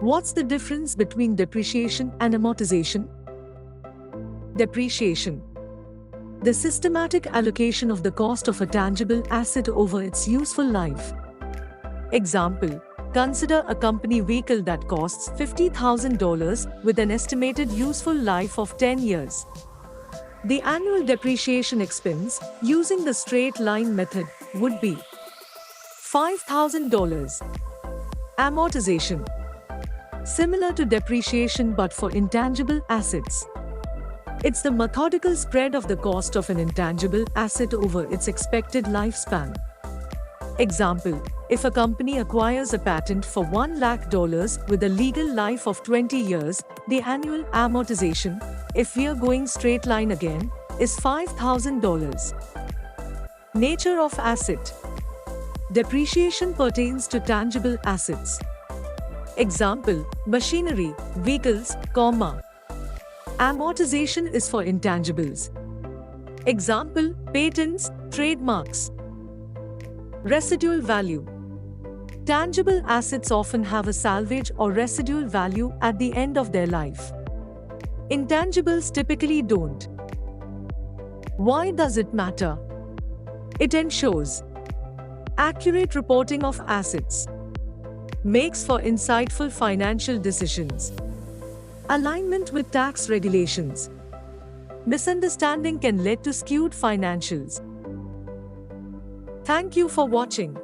What's the difference between depreciation and amortization? Depreciation: the systematic allocation of the cost of a tangible asset over its useful life. Example: consider a company vehicle that costs $50,000 with an estimated useful life of 10 years. The annual depreciation expense, using the straight line method, would be $5,000. Amortization: similar to depreciation but for intangible assets. It's the methodical spread of the cost of an intangible asset over its expected lifespan. Example: if a company acquires a patent for $1 lakh with a legal life of 20 years, the annual amortization, if we are going straight line again, is $5,000. Nature of asset: depreciation pertains to tangible assets. Example: machinery, vehicles, Amortization is for intangibles. Example: patents, trademarks. Residual value: tangible assets often have a salvage or residual value at the end of their life. Intangibles typically don't. Why does it matter? It ensures accurate reporting of assets, makes for insightful financial decisions, alignment with tax regulations. Misunderstanding can lead to skewed financials. Thank you for watching.